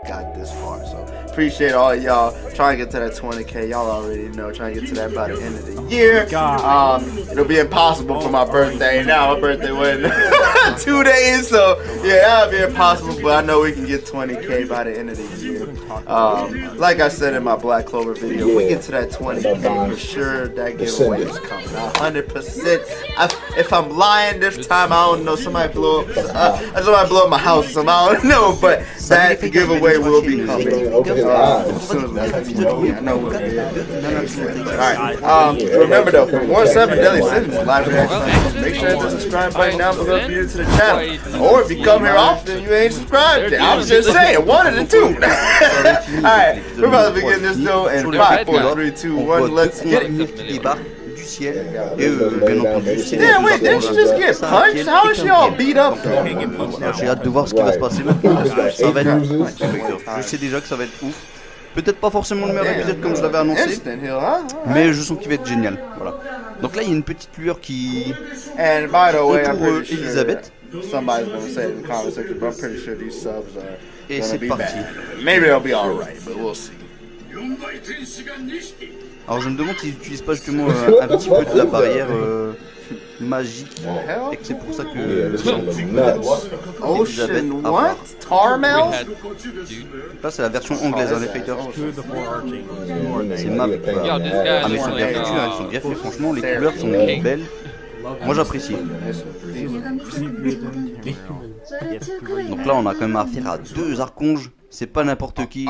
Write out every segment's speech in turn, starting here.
got this far. So appreciate all of y'all. Trying to get to that 20K. Y'all already know. Trying to get to that by the end of the year. It'll be impossible for my birthday. Now my birthday was in 2 days, so yeah, that'll be impossible. But I know we can get 20K by the end of the year. Like I said in my Black Clover video, we get to that 20K for sure. That giveaway is coming 100%. If I'm lying this time, I don't know. Somebody blow up my house or something. I don't know, but that giveaway will be coming. Alright, remember though, for more 7 Deadly Sins live reaction, make sure to hit the subscribe button down below if you're new to the channel. Or if you come here often, you ain't subscribed. I was just saying, one of the two. Alright, we're about to begin this though in 5, 4, 3, 2, 1, let's get it. Ciel et bien entendu c'est yeah, wait, didn't you just get punched? How is she all beat up? J'ai hâte de voir ce qui va se passer maintenant. Ça va être je sais déjà que ça va être ouf. Peut-être pas forcément le meilleur épisode comme je l'avais annoncé, mais je sens qu'il va être génial. Voilà. Donc là il y a une petite lueur qui entoure Elisabeth. Somebody's gonna say it in the comment section, but I'm pretty sure these subs are et c'est parti. Maybe they'll be alright, but we'll see. Alors je me demande s'ils n'utilisent pas justement un petit peu de la barrière magique et que c'est pour ça que Elisabeth a peur. Là c'est la version anglaise hein, les fighters. C'est map. Ah mais ils sont bien foutus, hein, ils sont bien faits franchement, les couleurs sont belles. Moi j'apprécie. Donc là on a quand même affaire à 2 archonges, c'est pas n'importe qui.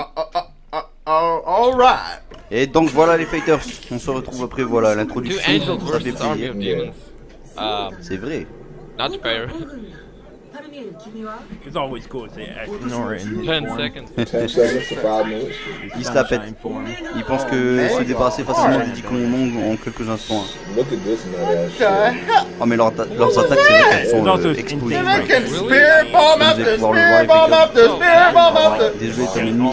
Et donc voilà les fighters, on se retrouve après voilà l'introduction, ça fait plaisir. C'est vrai. Not fair. It's always cool to ignore it. 10 seconds. 10 seconds to 5 minutes. Il se la pète. Il pense que se débarrasser facilement du Dicon en quelques instants. Look at this nut. Oh mais leurs attaques c'est vrai qu'elles sont explosives. Désolé ton ennemi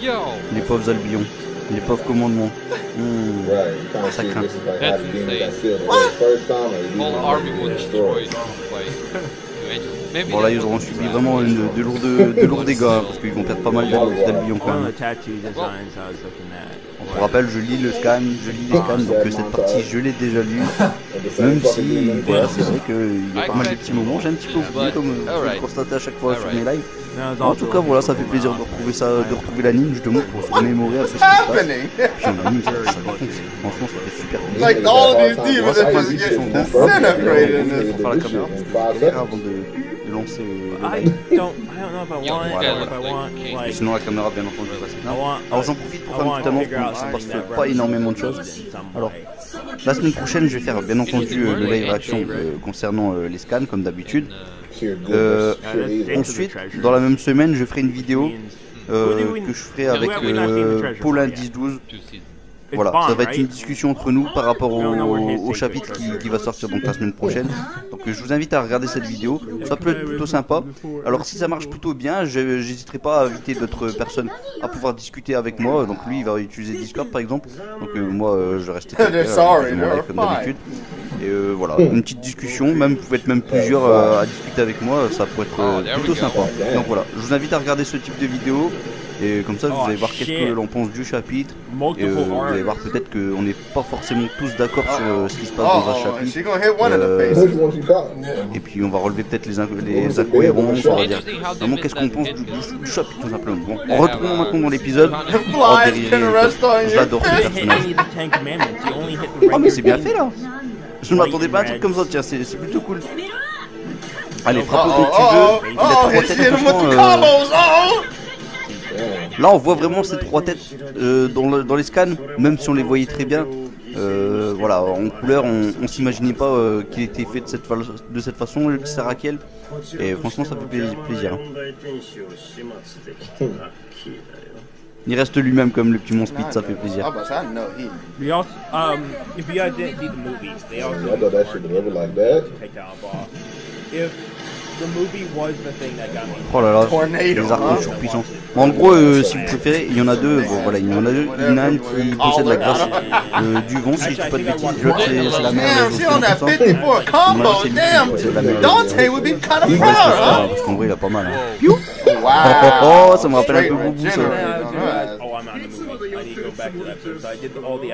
Yo. Les pauvres Albions, les pauvres commandements. Ça craint. That's insane. Whole army was destroyed. Bon là ils auront subi vraiment de lourds dégâts hein, parce qu'ils vont perdre pas mal d'Albions quand même. Pour rappel, je lis les scans, donc cette partie je l'ai déjà lue. Même si voilà, c'est vrai qu'il y a pas mal de petits moments, j'ai un petit peu oublié comme vous le constatez à chaque fois sur mes lives. En tout cas voilà, ça fait plaisir de retrouver ça, de retrouver l'anime justement pour se remémorer un peu ce qui se passe. Puis en anime ça défonce, franchement ça fait super plaisir. Like all these demons are just getting disintegrated in this. Pour faire la caméra, avant de lancer le live. Et sinon la caméra bien entendu passe. Alors j'en profite pour faire une petite annonce, ça passe pas énormément de choses. Alors la semaine prochaine je vais faire bien entendu le live action concernant les scans comme d'habitude. Ensuite dans la même semaine je ferai une vidéo que je ferai avec Paulin 10-12. Voilà, ça va être une discussion entre nous par rapport au chapitre qui va sortir donc la semaine prochaine. Donc je vous invite à regarder cette vidéo, ça peut être plutôt sympa. Alors si ça marche plutôt bien, j'hésiterai pas à inviter d'autres personnes à pouvoir discuter avec moi. Donc lui il va utiliser Discord par exemple, donc moi je vais rester comme d'habitude. Et voilà, une petite discussion, même vous pouvez être même plusieurs à discuter avec moi, ça pourrait être plutôt sympa. Donc voilà, je vous invite à regarder ce type de vidéo. Et comme ça vous allez voir qu'est-ce que l'on pense du chapitre. Et vous allez voir peut-être qu'on n'est pas forcément tous d'accord sur ce qui se passe dans un chapitre. Et puis on va relever peut-être les incohérences. On va dire vraiment qu'est-ce qu'on pense du chapitre tout simplement. Bon, retournons maintenant dans l'épisode. J'adore ce personnage. Oh mais c'est bien fait là. Je ne m'attendais pas à un truc comme ça, tiens, c'est plutôt cool. Allez, frappe comme tu veux. Il a 3 têtes franchement. Là on voit vraiment ces 3 têtes dans les scans, même si on les voyait très bien. Voilà, en couleur on s'imaginait pas qu'il était fait de cette façon, le petit Sarakiel. Et franchement ça fait plaisir. Il reste lui-même comme le petit Mon Speed, ça fait plaisir. Oh là là, les archanges surpuissants. Bon, en gros, si vous préférez, il y en a deux. Bon, voilà, il y en a deux. Il y en a un qui possède la grâce du vent, si je dis pas de bêtises. L'autre, c'est la mer. Damn, she on that 54 combo. Damn, Dante would be kind of proud, huh? Parce qu'en vrai, il a pas mal. Hein. Wow. Oh, ça me rappelle un peu Boubou, ça.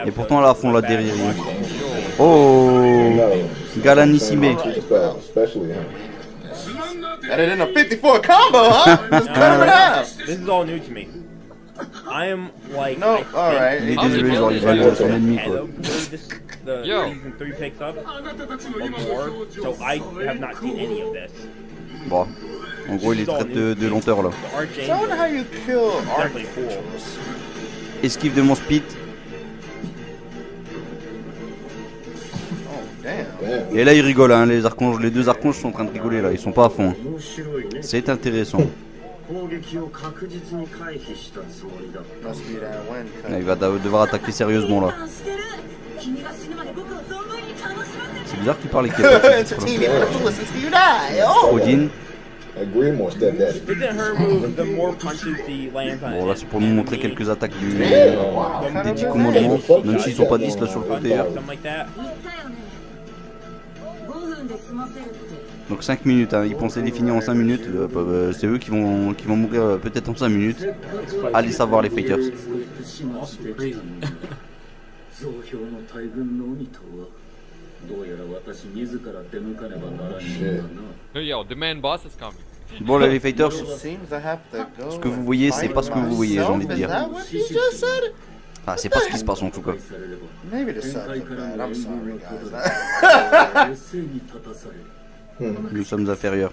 Et pourtant, là, à fond, là, derrière. Oh, Galanissime. Especially him. Got it in a 54 combo, huh? Just cut him in half. This is all new to me. I am like. No, alright. Il est désolé, genre, il va aller à son ennemi, quoi. The season 3 picks up or more, so I have not seen any of this. Bon, en gros, il est traite de lenteur, là. Show how you kill Definitely cool. Esquive de mon speed. Damn. Et là, il rigole, hein. Les deux archanges sont en train de rigoler, là. Ils sont pas à fond. Hein. C'est intéressant. Il va devoir attaquer sérieusement, là. C'est bizarre qu'il parle Odin. Grimoire stepdaddy. Bon, là, c'est pour nous montrer quelques attaques des 10 commandements. Même s'ils sont pas 10 là sur le côté. Hein. Donc 5 minutes, hein. Ils pensaient les finir en 5 minutes. C'est eux qui vont mourir peut-être en 5 minutes. Allez savoir les fighters. Yo, the main boss is coming. Bon là les fighters, ce que vous voyez c'est pas ce que vous voyez, j'ai envie de dire. Ah, c'est pas ce qui se passe en tout cas. Nous sommes inférieurs.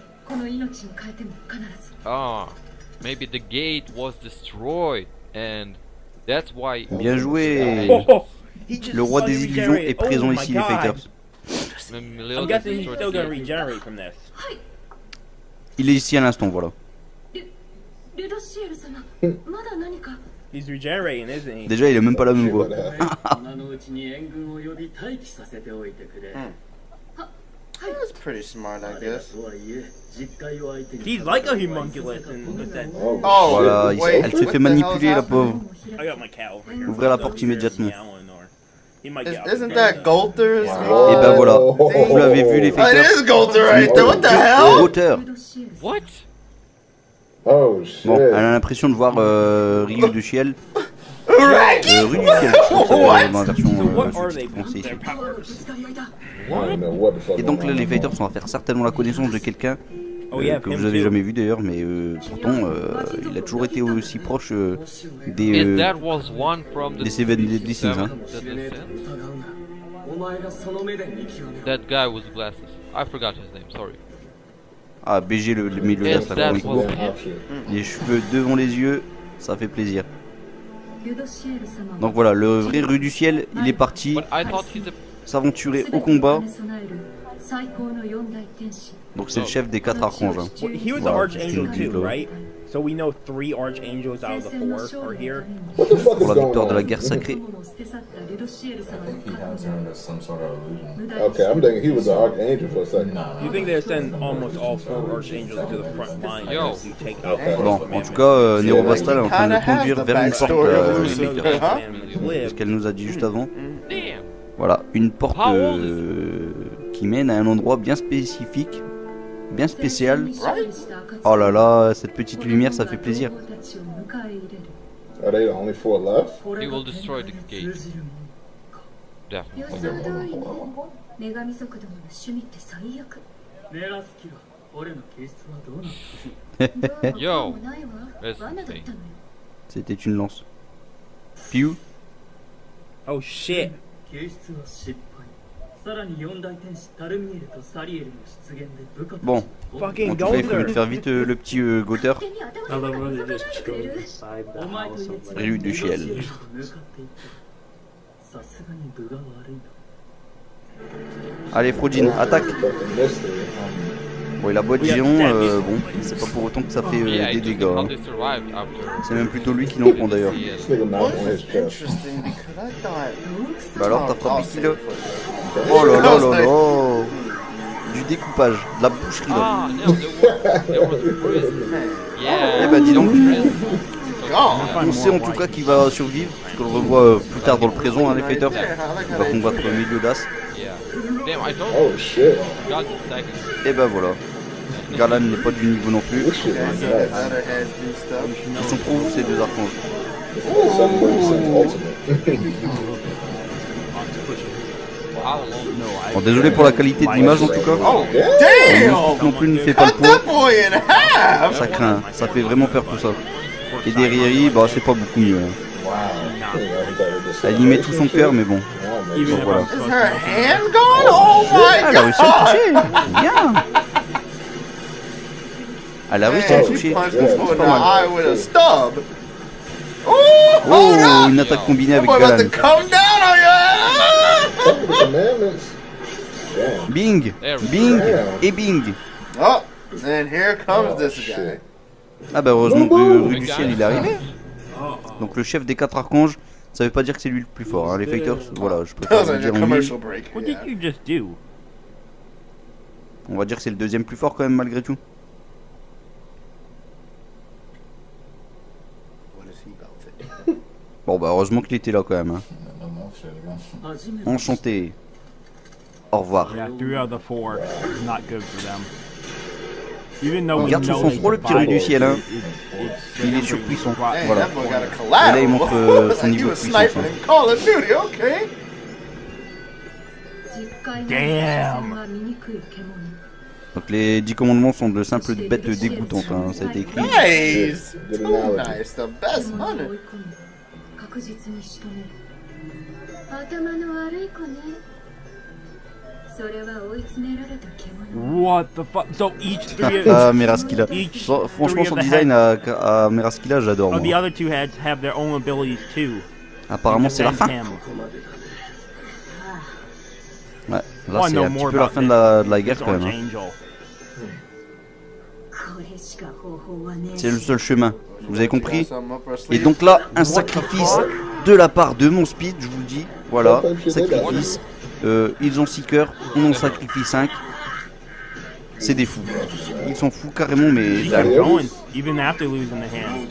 Ah, maybe the gate was destroyed and that's why. Bien joué. Le roi des illusions est présent ici les fighters. I'm guessing he's still gonna regenerate from this. Il est ici à l'instant, voilà. He's regenerating, isn't he? Déjà, il a même pas la même voix. That's pretty smart, I guess. He's like a homunculus in that. Oh, Voilà, wait, elle se fait manipuler la pauvre. I got my cow over here. Ouvrez la porte immédiatement. He might get out. Isn't that Golter's? Et ben voilà, vous l'avez vu les It fighters. is Golter right there. What the hell? Hauteur. What? Oh shit. Bon, elle a l'impression de voir Ryu de Ciel. Ryu Ryu du Ciel, je crois que c'est dans la version What are they? française. Their powers. I don't know what the fuck. Et donc là, les fighters vont faire certainement la connaissance de quelqu'un Oh yeah, que vous avez jamais vu d'ailleurs, mais pourtant il a toujours été aussi proche des And that was one from the des Seven Deadly Sins. Hein. That guy with glasses. I forgot his name, sorry. Ah, BG le milieu And là, that ça was les cheveux devant les yeux, ça fait plaisir. Donc voilà, le vrai Rue du Ciel, il est parti But I thought he's a s'aventurer au combat. Donc c'est le chef des 4 archanges. Hein. Well, he was the Voilà, archangel c'est une too, là. right? So we know 3 archangels out of the 4 are here. What the fuck is Pour la going victoire de la on? guerre sacrée. Okay, I'm thinking he was an archangel for a second. You think they send almost all 4 archangels to the front line Yo. as you take out Bon, en tout cas, Nero Bastal est en train de conduire vers une porte, les fighters. Huh? C'est ce qu'elle nous a dit juste avant. Damn. Voilà, une porte How old qui mène à un endroit bien spécifique, bien spécial. Oh là là, cette petite lumière, ça fait plaisir. Are they the only 4 left? He will destroy the gate. Definitely. Yo, that's the thing. C'était une lance. Piou. Oh shit. Bon, Fucking en tout cas, il faut Golder. lui faire vite le petit Gauter. Rue du Ciel. Allez, Frojin, attaque. Fucking mystery. Bon, il a beau être géant, bon, c'est pas pour autant que ça fait Yeah, des I dégâts. don't know how Hein. they survived after. C'est même plutôt lui qui l'en prend d'ailleurs. This nigga not on his chest. Interesting because I thought. Bah alors, t'as frappé I'll qui say là? it for you. Oh là là là là. Du découpage, de la boucherie là. Ah, no, there was prison. Yeah. Eh bah dis donc, God. on sait en tout cas qu'il va survivre, parce qu'on le revoit plus tard dans le présent, hein, les fighters. Il va combattre Meliodas. Yeah. Damn, I told Oh shit. God the second. Et bah voilà. Galan n'est pas du niveau non plus. This shit is nuts. Ils sont trop ces deux archanges. This is 7% ultimate. Bon, désolé pour la qualité de l'image en tout cas. Oh, Le damn! non plus ne fait pas le Cut poids. that boy in half! Ça craint, ça fait vraiment peur tout ça. Et derrière, bah c'est pas beaucoup mieux. Hein. Wow. Elle y met tout son cœur, mais bon. Donc, voilà. Is her hand gone? Oh my Elle a réussi à le god! toucher. Bien. Elle a réussi à le Man, she toucher. punched Bon, him c'est in pas the mal. eye with a stub. Oh, Oh, hold up! une attaque combinée avec I'm about to Galan. come down on you! The commandments. Damn. Bing, bing et bing. Oh, and here comes Oh, this shit. guy. Ah bah heureusement que Rue du Ciel il est arrivé. Donc le chef des 4 archanges, ça veut pas dire que c'est lui le plus fort. Hein. Les fighters, voilà, je That préfère was vous a dire en mille. commercial break. What Yeah. did you just do? On va dire que c'est le deuxième plus fort quand même malgré tout. What is he about to do? Bon bah heureusement qu'il était là quand même. Hein. Enchanté. Au revoir. Yeah, 3 out of the 4 is not good for them. Even though On we garde know sous son they froid le petit survived, Rue du Ciel. Hein. it's Il est surpuissant. Hey, Voilà. that boy got a Et collateral. là il montre It's son like he niveau de was puissance. sniping Hein. in Call of Duty, okay? Damn. Donc les 10 commandements sont de simples bêtes dégoûtantes. Hein. Ça a été écrit. Nice! Good Too analogy. nice, the best hunter. What the fuck? So each 3 Ah Meraskila. each Franchement three son of the design heads- à Meraskila j'adore Oh, the moi. other 2 heads have their own abilities too. Apparemment c'est la fin. Defend him. Ouais, là Wanna c'est know un petit more peu la about fin de la this guerre quand même. Hein. Archangel. C'est le seul chemin. Vous avez compris? Something up her Et sleeve. donc là, un sacrifice de la part de mon speed, je vous le dis. Voilà, sacrifice. Ils ont 6 cœurs, on en sacrifie 5. C'est des fous. Ils s'en foutent carrément, mais Keep dingue. going, even after losing the hand.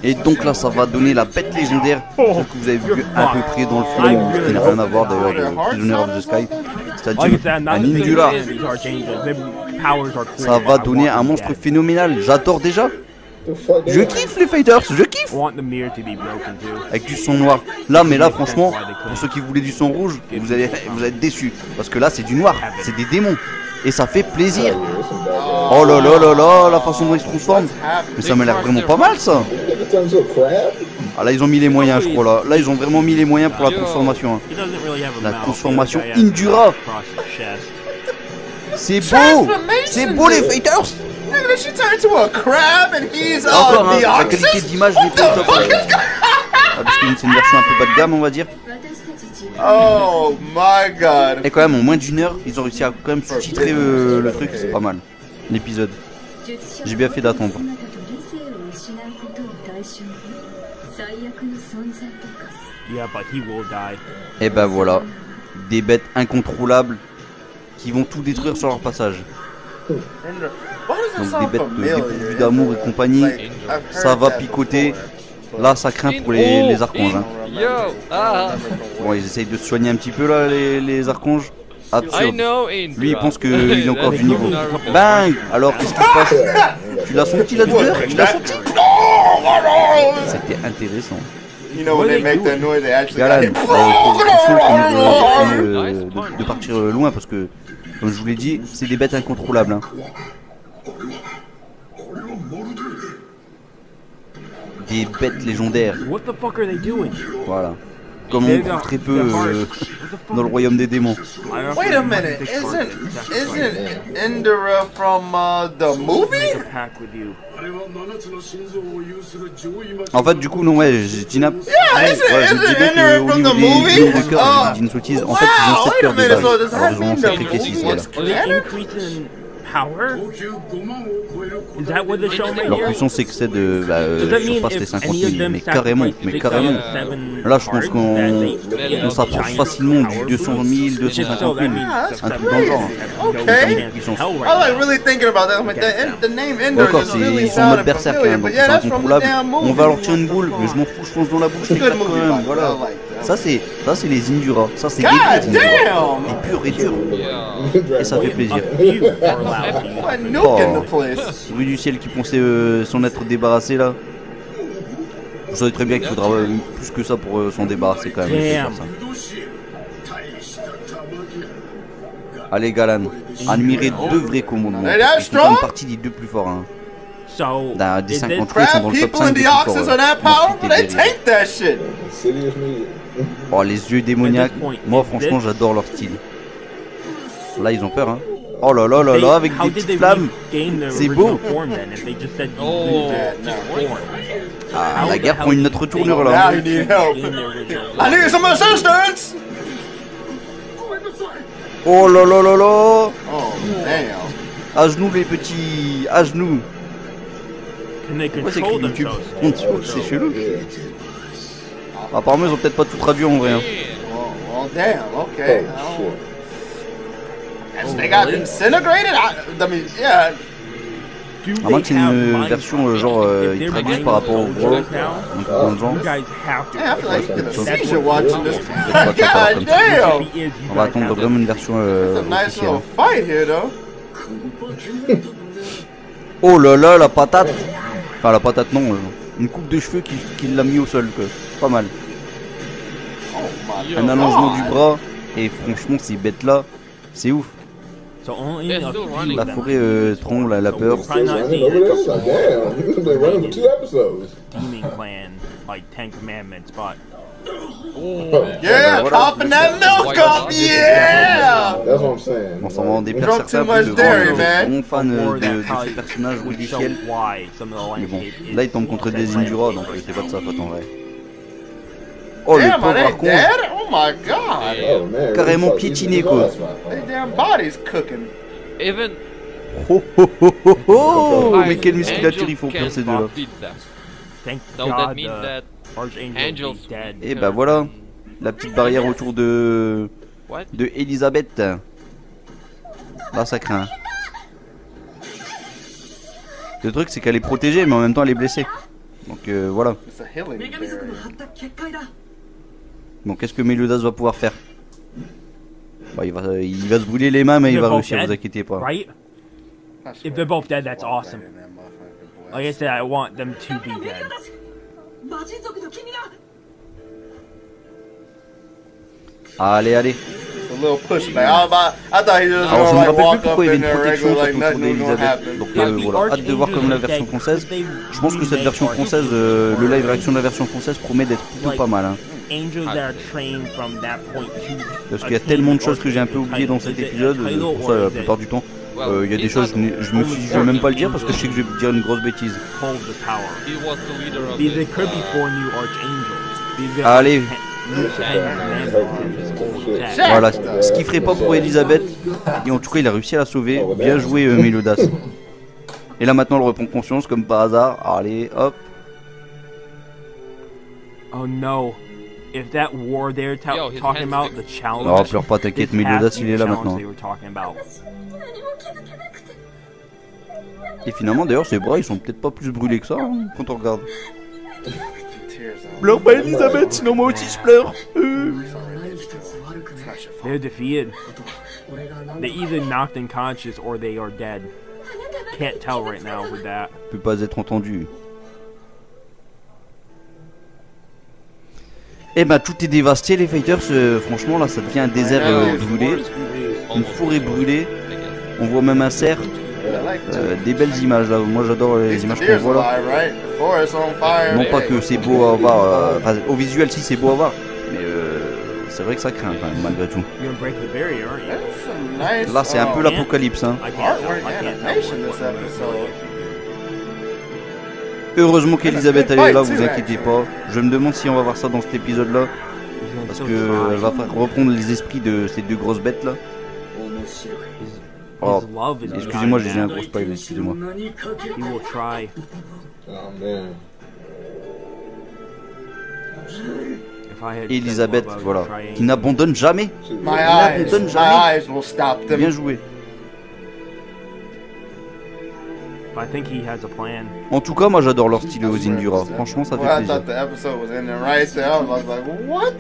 Et donc là, ça va donner la bête légendaire, celle que vous avez vu à peu près dans le film, qui n'a rien à voir d'ailleurs de Prisoner of the Sky. Like I C'est-à-dire said, not un the big Indura. fan of these Archangels. Their powers are cool. Ça va I donner want un them monstre dead. phénoménal. J'adore déjà. The fuck Je they kiffe les fighters, je kiffe. I want the mirror to be broken too. Avec du son noir. Là, mais là, franchement, pour ceux qui voulaient du son rouge, vous allez être déçus. Parce que là, c'est du noir, c'est des démons. Et ça fait plaisir. Oh là là là là, la façon dont ils se transforment. Mais ça m'a l'air vraiment pas mal ça. It turns to a crab? Ah là, ils ont mis les moyens, je crois là. Là, ils ont vraiment mis les moyens pour la transformation. Hein. He doesn't really have a La mouth, transformation but he has Indura. across his chest. C'est beau. C'est beau les fighters. Look at this, she turned into a crab and he's Encore hein, the la qualité oxys? d'image n'est pas au top. Ah, parce que c'est une version un peu bas de gamme, on va dire. Oh my god. Et quand même, en moins d'une heure, ils ont réussi à quand même sous-titrer le truc, c'est pas mal. L'épisode. J'ai bien fait d'attendre. Yeah, but he will die. Et ben voilà, des bêtes incontrôlables qui vont tout détruire sur leur passage. Why does that Donc des sound bêtes familiar? dépourvues d'amour et compagnie, Like, I've heard ça va that picoter. before, Là, ça craint pour les archanges. Hein. Yo, ah, Bon, ils essayent de se soigner un petit peu là, les archanges. I Absurde. know Indra. Lui, il pense qu'il est encore du That's niveau. Naruto. Bang! Alors, qu'est-ce qui se passe? Tu l'as senti la douleur? Tu l'as senti? C'était intéressant. You know when they make that noise, they actually Galan, got franchement, de partir loin parce que, comme je vous l'ai dit, c'est des bêtes incontrôlables. Hein. Des bêtes légendaires, What the fuck are they doing? voilà. Comme on trouve très peu dans le royaume des démons. Wait a minute, isn't Indra from the movie? Pack with you. En fait, du coup, non, ouais, j'ai dit Yeah, je dis bien Indra qu'au from niveau the des movie? nombres de cœurs, j'ai dit une sottise. En fait, ils ont 7 Wow, wait a cœurs de minute, base. so does Alors, that ils ont mean 7 the sacrifices, movie voilà. was Are they canon? increasing power? Is that what the show made Leur here? puissance excède surpasse les 50 000, mais carrément. Là, je pense qu'on s'approche facilement du 200 000, 250 000, un truc dans le genre. Okay. I like really thinking about that. I'm like, the name Ender D'accord, just really ils sont en mode sounded berserk quand familiar, même, but donc yeah, c'est that's from the incontrôlable. damn On movie. va leur tirer une boule, mais je m'en fous, je fonce dans la bouche, c'est Good quand movie, même, by the way. voilà. I like that. Ça c'est les Indura, ça c'est des God vrais Indura. damn! Des purs et durs. Yeah. Et ça fait plaisir. You are allowed to. What nuke in the place? Rue du ciel qui pensait s'en être débarrassé là. Vous savez très bien qu'il faudra plus que ça pour s'en débarrasser quand même. Damn. Allez Galan, admirez deux vrais commandements. Hey, that's Ils font strong. une partie des deux plus forts. Hein. So, Des is 53 ils sont Crab dans le top people 5 in des the plus forts. Oxys are that powerful? They Derrière. take that shit. Insidious music. Oh les yeux démoniaques, moi franchement j'adore leur style. Là ils ont peur hein. Oh là là là là avec des petites flammes. C'est beau. Oh, Ah, la guerre prend une autre tournure Now là. you need help. I need some assistance. Oh là là là là. Oh damn. À genoux les petits, à genoux. Can they Pourquoi c'est control écrit YouTube? themselves? C'est chelou. Apparemment ils ont peut-être pas tout traduit en vrai. Hein. Well, damn. Okay. Oh, shit. Yes, they got disintegrated. I mean, yeah. À moins que c'est une version genre ils traduisent par rapport au gros, un truc dans le genre. You guys have to. Yeah, I feel like you get a That's seizure watching this. Peut-être pas très fort God comme ça. damn. On va attendre vraiment une version It's a nice officielle. little fight here, though. Oh là là la patate. Enfin la patate non, une coupe de cheveux qui l'a mis au sol quoi. Pas mal. Oh my Un allongement du God. bras et franchement ces bêtes là, c'est ouf. So only They're a still few running. La of them. forêt tromble à la peur. Probably not Running over the there? Like, damn. They've been running for 2 episodes. Demon Clan, like 10 Commandments, but Yeah, Voilà. popping that milk up, yeah! That's what I'm saying. On s'en va en déplaire Drunk certains too much de dairy, man. grands fans before de that ce probably personnage would du show ciel. why some of the Mais bon, landscape is là il tombe contre des different. Indura donc c'est pas de sa faute en vrai. Oh le Damn, are pauvre they archon, dead? Oh my God. Oh, man. Carrément Really piétiné, fuck, quoi. these Their damn bodies cooking. Even oh oh oh oh oh. Mais guys, quelle musculature angels ils font can't faire ces deux là. beat them. Thank So God that means the that Archangel angels is dead. Et bah voilà, la petite barrière autour de What? Elisabeth. Là ça craint. Le truc c'est qu'elle est protégée mais en même temps elle est blessée. Donc voilà. It's a healing barrier. Donc qu'est-ce que Meliodas va pouvoir faire? Bah, il va se brûler les mains mais il va réussir, vous inquiétez pas. Right? I If swear. they're both dead, that's Walk awesome. right in that motherfucking Like I said, I want them to be dead. Allez, allez. It's a little pushback. I thought he just Alors je me gonna like rappelle walk plus up pourquoi il y avait in une there protection regular like autour nothing was gonna d'Elisabeth. happen. Donc voilà, hâte de voir comme la version française. Je pense que cette version française, le live réaction de la version française promet d'être plutôt pas mal. Hein. Angels that are trained from that point to Parce qu'il y a tellement de choses que j'ai un peu oubliées dans cet épisode, pour ça la plupart du temps. Il y a des choses, je vais même pas le dire parce que je sais que je vais dire une grosse bêtise. hold the power. He was the leader of These this, there could be 4 new archangels. These Allez, Jack, voilà, ce qu'il ferait pas pour Elisabeth, et en tout cas il a réussi à la sauver, bien joué Meliodas. Et là maintenant elle reprend conscience comme par hasard, allez hop. Oh no. If that war they're Yo, his talking hands about, the challenge. Non, pleure pas, t'inquiète, this Meliodas has to il be est the là challenge maintenant. they were talking about. Et finalement d'ailleurs ses bras ils sont peut-être pas plus brûlés que ça hein, quand on regarde. tears out. Pleure pas Elisabeth, sinon moi aussi je pleure. They're defeated. They either knocked unconscious or they are dead. Can't tell right now with that. Peut pas être entendu. Et bah tout est dévasté les fighters, franchement là ça devient un désert brûlé, une forêt brûlée, on voit même un cerf, des belles images là, moi j'adore les images qu'on voit là. Non pas que c'est beau à voir, enfin, au visuel si c'est beau à voir, mais c'est vrai que ça craint quand même malgré tout. You're gonna break the barrier, aren't you? Là c'est un peu l'apocalypse hein. I can't tell. Artwork I can't tell. animation this episode. Heureusement qu'Elisabeth elle est là, vous inquiétez pas. Je me demande si on va voir ça dans cet épisode là, parce que elle va faire reprendre les esprits de ces deux grosses bêtes là. Oh, His love is excusez-moi, j'ai dit un behind gros spoil, excusez-moi. that. He will try. Oh man. If I had Elisabeth, said love, I would voilà, try qui n'abandonne jamais. My eyes will stop them. Bien joué. I think he has a plan. En tout cas, moi j'adore leur style aux Indura. Franchement, ça fait Well, I plaisir. thought the episode was ending right there. I was like, what?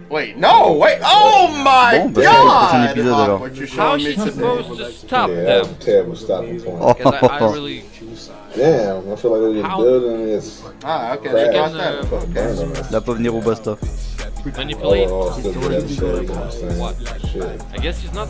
Wait, no, wait. Oh my Bon, bah, c'est le prochain God! épisode alors. What you How's showing she me today? supposed to stop Yeah, that them? was a terrible stopping point. Oh, Because I really... Damn, I feel like we're How- building this. Ah, okay, They they can, got that. Okay. la pauvre Nero Basta. manipulate? Oh, still good episode, you know what I'm saying? What? Shit. I guess he's not